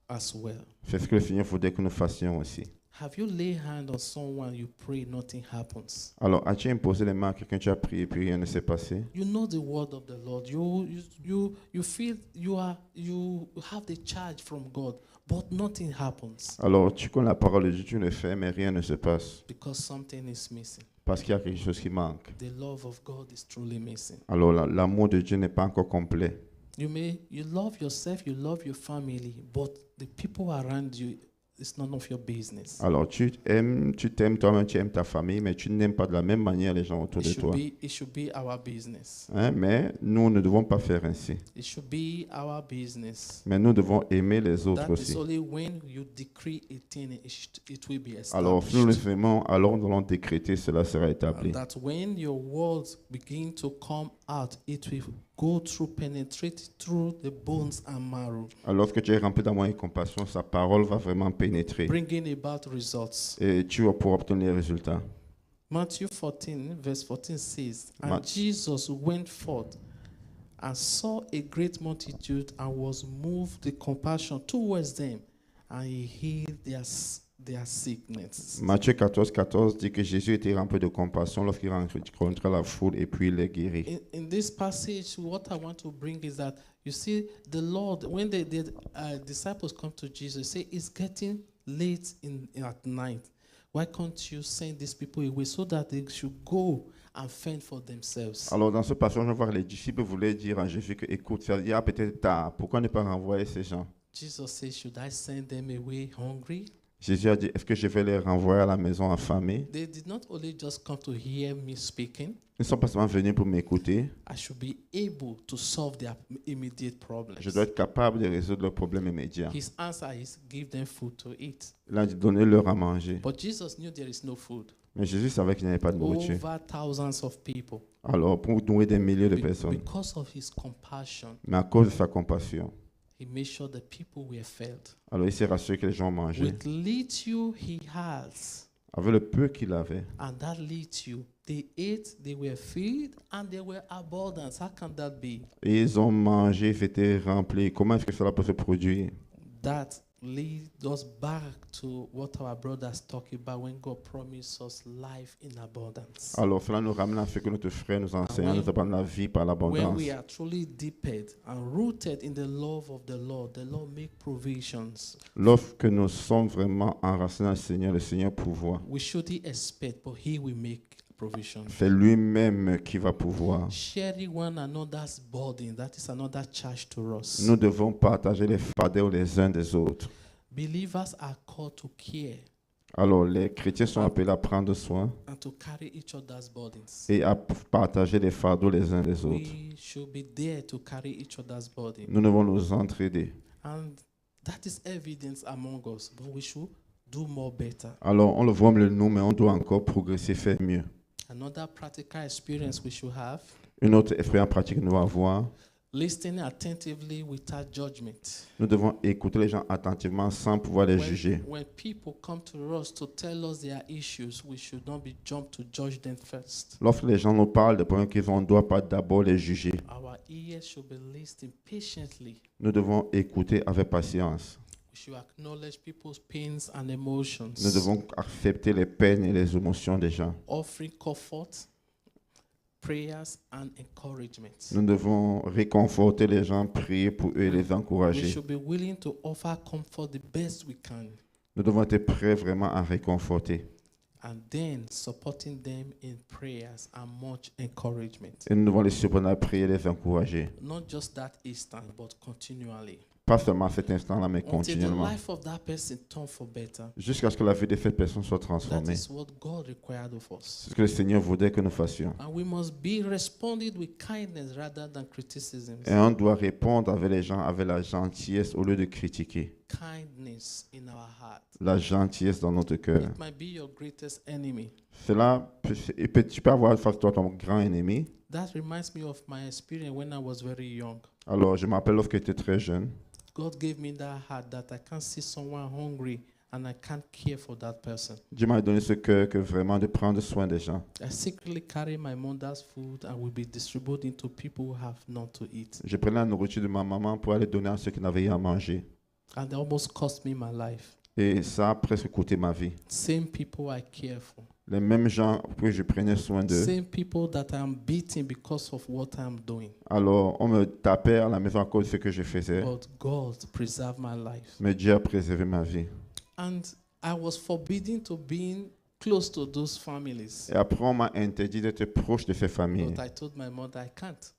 as well. C'est ce que le Seigneur voudrait que nous fassions aussi. Have you laid hand on someone, you pray, nothing happens? Alors, as-tu imposé les mains à quelqu'un, tu as prié, puis rien ne s'est passé? You know the word of the Lord. You feel you have the charge from God, but nothing happens Alors, tu connais la parole de Dieu, tu le fais, mais rien ne se passe. because something is missing. Parce qu'il y a quelque chose qui manque. The love of God is truly missing. Alors, l'amour de Dieu n'est pas encore complet. You love yourself, you love your family, but the people around you, it's none of your business. Alors, tu t'aimes toi-même, tu aimes ta famille, mais tu n'aimes pas de la même manière les gens autour de toi. It should be our business. Hein, mais nous ne devons pas faire ainsi. It should be our business. Mais nous devons aimer les autres That aussi. is only when you decree a thing, it will be Alors, si nous le established. faisons, alors nous allons décréter, cela sera établi. That when your words begin to come out, it will go through, penetrate through the bones and marrow, Alors, lorsque tu es rempli d'amour et de compassion, sa parole va vraiment pénétrer. bringing about results. Et tu vas pouvoir obtenir les résultats. Matthew 14, verse 14 says, And Mat- Jesus went forth and saw a great multitude and was moved with compassion towards them, and he healed their sickness. Matthieu 14 dit que Jésus était rempli de compassion lorsqu'il rencontra la foule et puis il les guérit. In this passage, what I want to bring is that you see the Lord, when the disciples come to Jesus, say it's getting late at night. Why can't you send these people away so that they should go and fend for themselves? Alors dans ce passage, on va voir les disciples voulaient dire à Jésus que, écoute, ça y a peut-être tard, pourquoi ne pas renvoyer ces gens? Jesus says, should I send them away hungry? Jésus a dit, est-ce que je vais les renvoyer à la maison affamés? They did not only just come to hear me speaking. Ils ne sont pas seulement venus pour m'écouter, I should be able to solve their immediate problems. je dois être capable de résoudre leurs problèmes immédiats. His answer is give them food to eat. Il a dit, donnez-leur à manger. But Jesus knew there is no food. Mais Jésus savait qu'il n'y avait pas de nourriture. Over thousands of people. Alors, pour nourrir des milliers de personnes, Because of his compassion, mais à cause de sa compassion, he made sure the people were fed. alors il s'est rassuré que les gens mangeaient. With little he has, Avec le peu qu'il avait, and that little, they ate, they were filled, and they were abundant. How can that be? et ils ont mangé, ils étaient remplis. Comment est-ce que cela peut se produire? That leads us back to what our brothers talk about when God promised us life in abundance. Alors, cela nous ramène à ce que notre frère nous enseigne, nous apprend la vie par When l'abondance. we are truly deepened and rooted in the love of the Lord make provisions. Lorsque nous sommes vraiment enracinés dans le Seigneur pourvoit. We shouldn't expect, but He will make provisions. C'est lui-même qui va pouvoir. Sharing one another's burden, that is another charge to us. Nous devons partager les fardeaux les uns des autres. Believers are called to care Alors, les chrétiens sont appelés à prendre soin and to carry each other's burdens. et à partager les fardeaux les uns des autres. We should be there to carry each other's burden. Nous devons nous entraider. And that is evidence among us, but we should do more better. Alors, on le voit le nous, mais on doit encore progresser, faire mieux. Another practical experience we should have, Une autre expérience pratique que nous devons avoir, listening attentively without judgment. nous devons écouter les gens attentivement sans pouvoir les juger. When people come to us to tell us their issues, we should not be jumped to judge them first. Lorsque les gens nous parlent des problèmes qu'ils ont, on ne doit pas d'abord les juger. Our ears should be listening patiently. Nous devons écouter avec patience. We should acknowledge people's pains and emotions. Nous devons accepter les peines et les émotions des gens. Offering comfort, prayers and encouragement. Nous devons réconforter les gens, prier pour eux et les We encourager. should be willing to offer comfort the best we can, Nous devons être prêts vraiment à réconforter. and then supporting them in prayers and much encouragement. Et nous devons les supporter à prier et les encourager. Not just that instant, but continually. Pas seulement à cet instant-là, mais Until the continuellement. life of that person turn for better. Jusqu'à ce que la vie de cette personne soit That transformée. is what God required of us. C'est ce que le Seigneur voudrait que nous fassions. And we must be responded with kindness rather than criticism. Et on doit répondre avec les gens avec la gentillesse au lieu de critiquer. Kindness in our heart. La gentillesse dans notre cœur. It might be your greatest enemy. Tu peux avoir face à toi ton grand ennemi. That reminds me of my experience when I was very young. Alors, je m'appelle lorsque j'étais très jeune. God gave me that heart that I can't see someone hungry and I can't care for that person. Dieu m'a donné ce cœur que vraiment de prendre soin des gens. I secretly carry my mother's food and will be distributing to people who have not to eat. Je prenais la nourriture de ma maman pour aller donner à ceux qui n'avaient rien à manger. And it almost cost me my life. Et ça a presque coûté ma vie. Same people I care for. Les mêmes gens que je prenais soin d'eux. Same people that I'm beating because of what I'm doing. Alors, on me tapait à la maison à cause de ce que je faisais. But God preserved my life. Mais Dieu a préservé ma vie. And I was forbidden to being close to those families. Et après, on m'a interdit d'être proche de ces familles. But I told my mother I can't.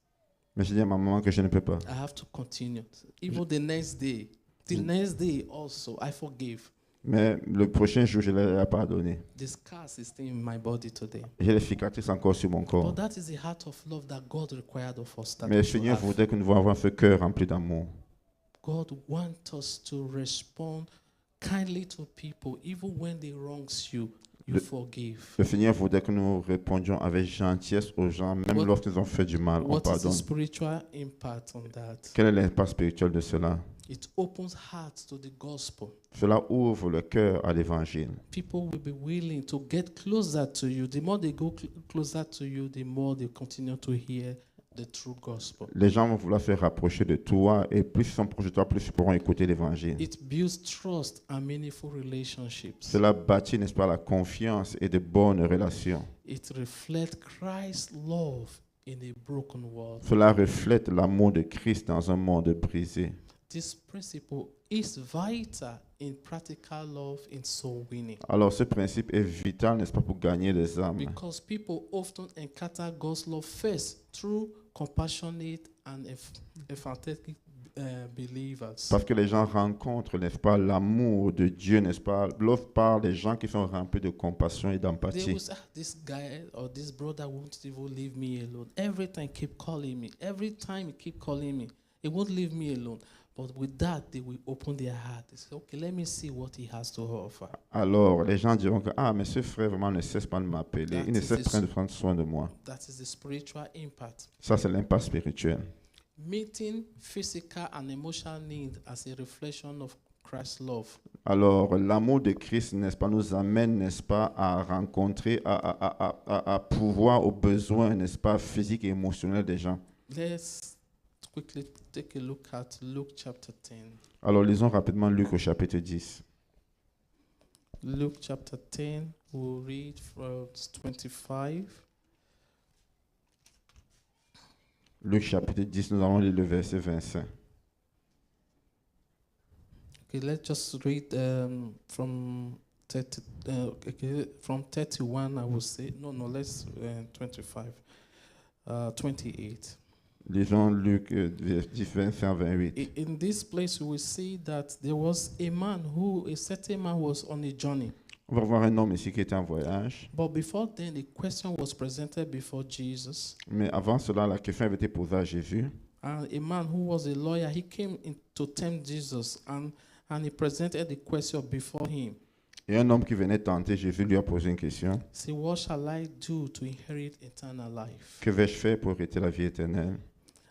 Mais j'ai dit à ma maman que je ne peux pas. I have to continue. Even the next day also, I forgave. Mais le prochain jour, je l'ai pardonné. The scars is still in my body today. J'ai les cicatrices encore sur mon corps. But that is the heart of love that God required of us. That Mais le we should Seigneur have. voudrait que nous ayons ce cœur rempli d'amour. God wants us to respond kindly to people, even when they wrongs you. You Le- forgive. Le Seigneur voudrait que nous répondions avec gentillesse aux gens, même What- lorsqu'ils ont fait du mal, on What is the pardonne. spiritual impact on that? Quel est l'impact spirituel de cela? It opens hearts to the gospel. Cela ouvre le cœur à l'évangile. People will be willing to get closer to you. The more they go closer to you, the more they continue to hear the true gospel. Les gens vont vouloir se rapprocher de toi et plus ils sont proches de toi, plus ils pourront écouter l'évangile. It builds trust and meaningful relationships. Cela bâtit, n'est-ce pas, la confiance et de bonnes relations. It reflects Christ's love in a broken world. Cela reflète l'amour de Christ dans un monde brisé. This principle is vital in practical love in soul winning. Alors ce principe est vital, n'est-ce pas, pour gagner les âmes. Because people often encounter God's love first through compassionate and empathetic believers. Parce que les gens rencontrent, n'est-ce pas, l'amour de Dieu, n'est-ce pas, l'autre part des gens qui sont remplis de compassion et They d'empathie. will say, this guy or this brother won't even leave me alone. Every time keep calling me. Every time he keep calling me. He won't leave me alone. But with that, they will open their heart. They say, okay, let me see what he has to offer. Alors les gens diront que, ah, mais ce frère vraiment ne cesse pas de m'appeler, That il ne is cesse the pas de prendre soin de moi. That is the spiritual impact. Ça, c'est l'impact spirituel. Meeting physical and emotional need as a reflection of Christ's love. Alors, l'amour de Christ, n'est-ce pas, nous amène, n'est-ce pas, à rencontrer, à pouvoir aux besoins, n'est-ce pas, physiques et émotionnels des gens. Let's quickly take a look at Luke chapter 10. Alors, lisons rapidement Luc au chapitre 10. Luke chapter 10, we'll read from 25. Luc chapitre 10, nous allons lire le verset 25. Okay, let's just read from 30, from 31, I will say. No, let's 25. 28. Lisons Luc 10, 25, 28. In this place, we will see that there was a certain man was on a journey. On va voir un homme ici qui était en voyage. But before then, a question was presented before Jesus. Mais avant cela, la question avait été posée à Jésus. And a man who was a lawyer, he came in to tempt Jesus, and he presented the question before him. Et un homme qui venait tenter Jésus lui a posé une question. Say, what shall I do to inherit eternal life? Que vais-je faire pour hériter la vie éternelle?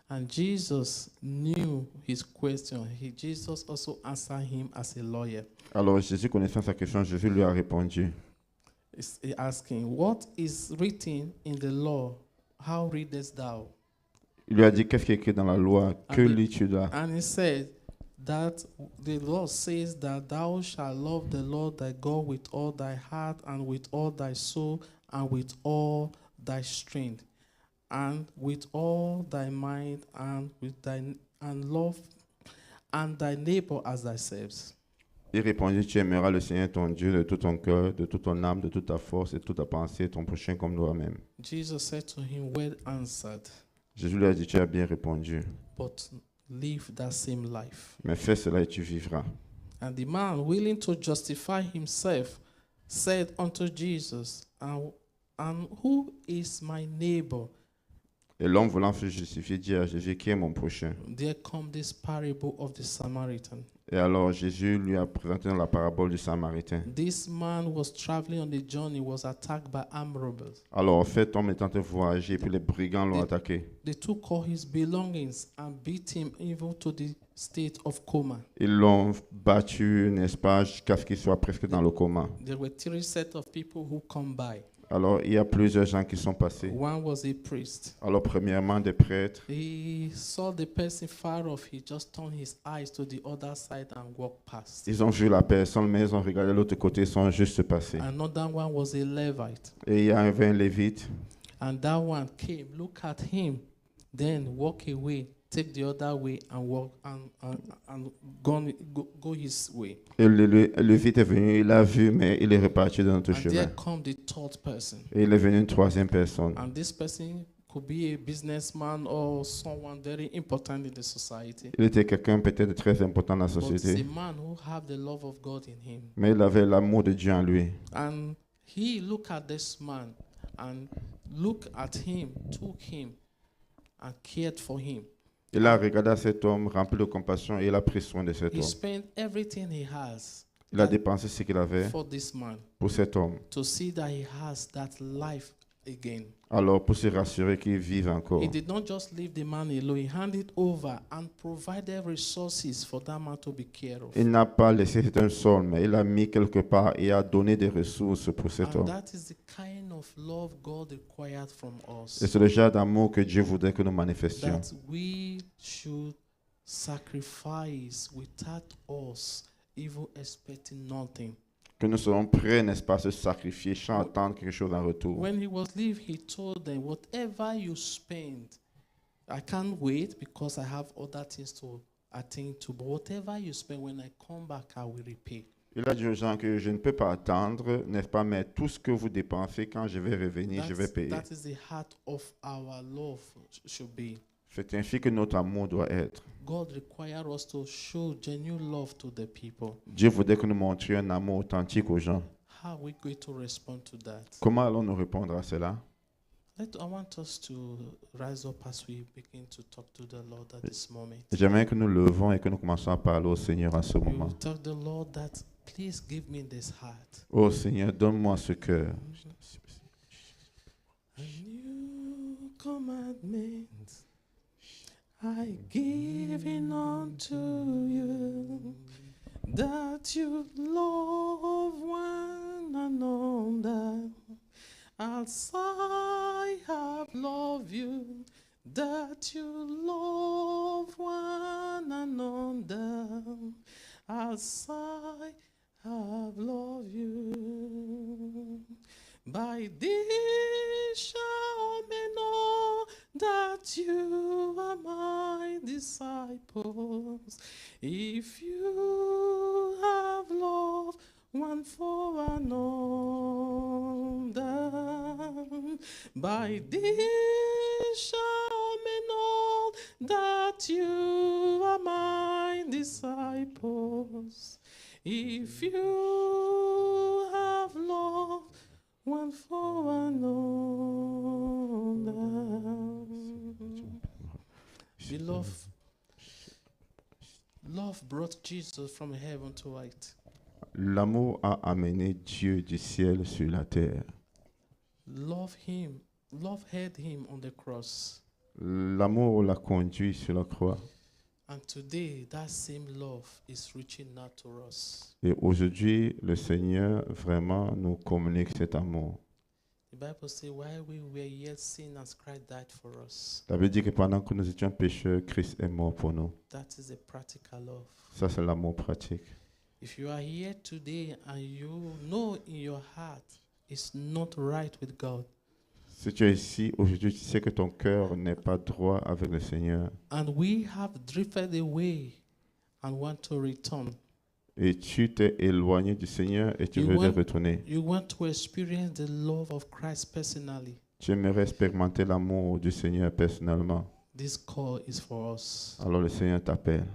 And Jesus knew his question. Jesus also answered him as a lawyer. Alors Jésus, connaissant sa question, Jésus lui a répondu. He's asking, what is written in the law? How readest thou? Il lui a dit, qu'est-ce qui est écrit dans la loi? Que Amen. lis-tu là? And he said that the law says that thou shalt love the Lord thy God with all thy heart and with all thy soul and with all thy strength. and with all thy mind, and with and love, and thy neighbor as thyself. Il répondit, tu aimeras le Seigneur ton Dieu de tout ton cœur, de toute ton âme, de toute ta force et de toute ta pensée, ton prochain comme toi-même. Jesus said to him, well answered, Jésus lui a dit, tu as bien répondu, but live that same life. mais fais cela et tu vivras. And the man, willing to justify himself, said unto Jesus, and who is my neighbor? Et l'homme voulant se justifier dit à Jésus, qui est mon prochain? There come this parable of the Samaritan. Et alors Jésus lui a présenté la parabole du Samaritain. This man was traveling on the journey, was attacked by armed robbers. Alors en fait, l'homme est en train de voyager et puis les brigands l'ont attaqué. They took all his belongings and beat him even to the state of coma. Ils l'ont battu, n'est-ce pas, jusqu'à ce qu'il soit presque dans le coma. There were 3 sets of people who come by. Alors il y a plusieurs gens qui sont passés. One was a priest. Alors premièrement, des prêtres. He saw the person far off. He just turned his eyes to the other side and walked past. Ils ont vu la personne, mais ils ont regardé l'autre côté, ils sont juste passés. Another one was a Levite. Et il y avait un lévite. And that one came, look at him, then walk away, take the other way and walk and go his way. Et le lévite est venu, il a vu, mais il est reparti dans notre And chemin. there come the 3rd person. Et il est venu une troisième personne. And this person could be a businessman or someone very important in the society. Il était quelqu'un peut-être de très important dans la But it's société, a man who have the love of God in him. mais il avait l'amour de Dieu en lui. And he looked at this man and looked at him, took him and cared for him. Il a regardé cet homme rempli de compassion et il a pris soin de cet He homme. spent everything he has Il a dépensé ce qu'il avait for this man pour cet homme. to see that he has that life again. Alors, pour se rassurer qu'il vive encore. He did not just leave the man alone. He handed over and provided resources for that man to be cared of. Il n'a pas laissé cet homme seul, mais il a mis quelque part et a donné des ressources pour cet And homme. that is the kind of love God required from us. Et c'est le genre d'amour que Dieu voudrait que nous manifestions. That we should sacrifice without us even expecting nothing. Que nous serons prêts, n'est-ce pas, à se sacrifier sans attendre quelque chose en retour. When he was leaving, he told them, whatever you spend, I can't wait because I have other things to attend to, but whatever you spend, when I come back, I will repay. Il a dit aux gens que je ne peux pas attendre, n'est-ce pas, mais tout ce que vous dépensez, quand je vais revenir, je vais payer. That is the heart of our love should be. C'est ainsi que notre amour doit être. God requires us to show genuine love to the people. Dieu voudrait que nous montrions un amour authentique aux gens. How are we going to respond to that? Comment allons-nous répondre à cela? I want us to rise up as we begin to talk to the Lord at this moment. J'aimerais que nous levons et que nous commençons à parler au Seigneur à ce We moment. will tell the Lord that, please give me this heart. Oh Seigneur, donne-moi ce cœur. A new commandment I give in unto you, that you love one another as I have loved you, that you love one another as I have loved you. By this shall men know that you are my disciples, if you have love one for another. By this shall men know that you are my disciples, if you have love one for another. Beloved, love brought Jesus from heaven to earth. L'amour a amené Dieu du ciel sur la terre. Love held him on the cross. L'amour l'a conduit sur la croix. And today, that same love is reaching out to us. Et aujourd'hui, le Seigneur vraiment nous communique cet amour. The Bible says, while we were yet sinners, Christ died for us. Ça veut dire que pendant que nous étions pécheurs, Christ est mort pour nous. That is a practical love. Ça, c'est l'amour pratique. If you are here today and you know in your heart it's not right with God, Si tu es ici aujourd'hui, tu sais que ton cœur n'est pas droit avec le Seigneur. and we have drifted away and want to return. Et tu t'es éloigné du Seigneur et tu You voudrais want- retourner. You want to experience the love of Christ personally. Tu aimerais expérimenter l'amour du Seigneur personnellement. This call is for us. Alors le Seigneur t'appelle.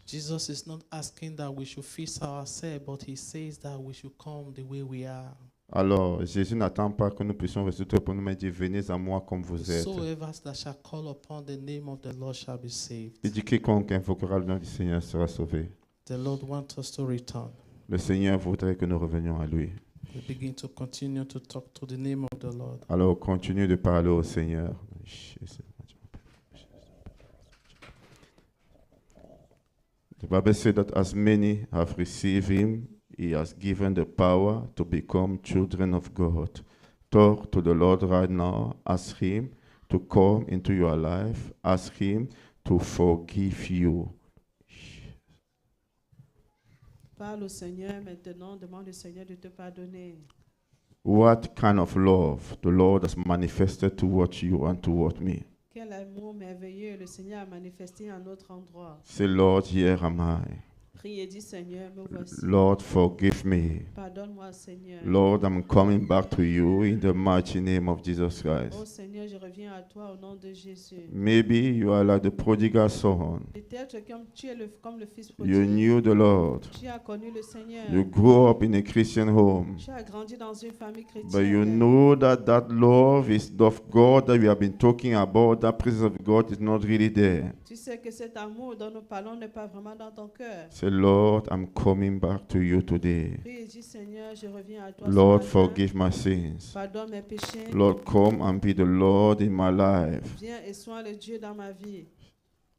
Jesus is not asking that we should fix ourselves, but he says that we should come the way we are. Alors Jésus n'attend pas que nous puissions ressusciter pour nous mais dire venez à moi comme vous êtes. Whosoever that shall call upon the name of the Lord shall be saved. Il dit quiconque invoquera le nom du Seigneur sera sauvé. The Lord wants us to return. Le Seigneur voudrait que nous revenions à lui. We begin to continue to talk to the name of the Lord. Alors continue de parler au Seigneur. The Bible said that as many have received him, he has given the power to become children of God. Talk to the Lord right now. Ask him to come into your life. Ask him to forgive you. Parle au Seigneur maintenant, demande au Seigneur de te pardonner. What kind of love the Lord has manifested towards you and toward me? Quel amour merveilleux le Seigneur a manifesté à notre endroit. Say, Lord, here am I. Prie et dis, Seigneur, me voici. Lord, forgive me. Pardonne-moi, Seigneur. Lord, I'm coming back to you in the mighty name of Jesus Oh Christ. Seigneur, je reviens à toi au nom de Jésus. Maybe you are like the prodigal son. Peut-être comme tu es comme le fils You prodigue. knew the Lord. Tu as connu le Seigneur. You grew up in a Christian home. Tu as grandi dans une famille chrétienne. But you know that that love is of God that we have been talking about. That presence of God is not really there. Tu sais que cet amour dont nous parlons n'est pas vraiment dans ton cœur. Say, Lord, I'm coming back to you today. Prie et dis, Seigneur, je reviens à toi. ce Lord, matin. forgive my sins. Pardonne mes péchés. Lord, come and be the Lord in my life. Viens et sois le Dieu dans ma vie.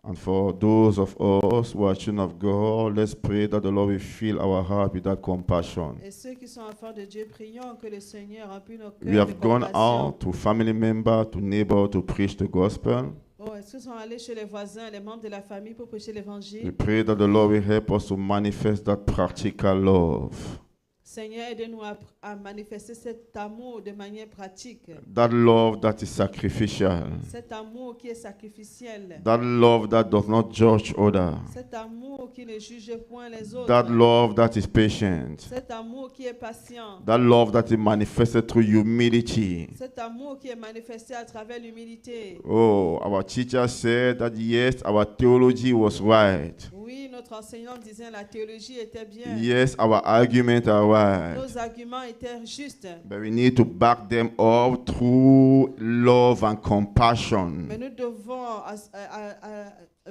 And for those of us who are children of God, let's pray that the Lord will fill our heart with that compassion. Et ceux qui sont enfants de Dieu, prions que le Seigneur remplit nos cœurs We de have gone compassion. out to family members, to neighbors to preach the gospel. Oh, est-ce qu'ils sont allés chez les voisins, les membres de la famille pour prêcher We l'évangile? pray that the Lord will help us to manifest that practical love. Seigneur, aide-nous à manifester cet amour de manière pratique. That love that is sacrificial. Cet amour qui est sacrificiel. That love that does not judge others. Cet amour qui ne juge point les autres. That love that is patient. Cet amour qui est patient. That love that is manifested through humility. Cet amour qui est manifesté à travers l'humilité. Oh, our teacher said that yes, our theology was right. Oui, notre enseignant disait la théologie était bien. Yes, our arguments are right. Nos arguments étaient justes. But we need to back them up through love and compassion. Mais nous devons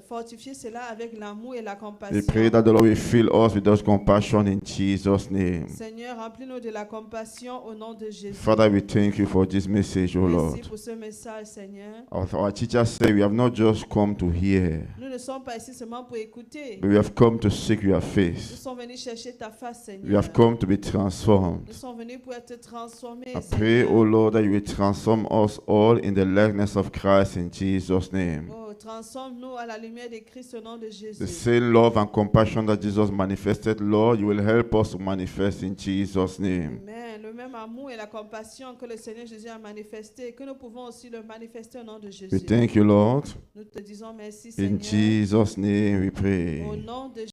fortifier cela avec l'amour et la We compassion. pray that the Lord will fill us with those compassion in Jesus' name. Seigneur, remplis-nous de la compassion au nom de Jésus. Father, we thank you for this message, O Lord. Merci pour ce message, Seigneur. Our teacher said we have not just come to hear, Nous ne sommes pas ici seulement pour écouter. but we have come to seek your Nous face. sommes venus chercher ta face, We Seigneur. have come to be transformed. Nous sommes venus pour être transformés, I pray, Seigneur. O Lord, that you will transform us all in the likeness of Christ in Jesus' name. Oh, transforme-nous à la lumière de Christ au nom de The Jésus. same love and compassion that Jesus manifested, Lord, you will help us to manifest in Jesus' name. Amen. Le même amour et la compassion que le Seigneur Jésus a manifesté, que nous pouvons aussi le manifester au nom de We Jésus. thank you, Lord. Nous te disons merci, In Seigneur. Jesus' name we pray. Au nom de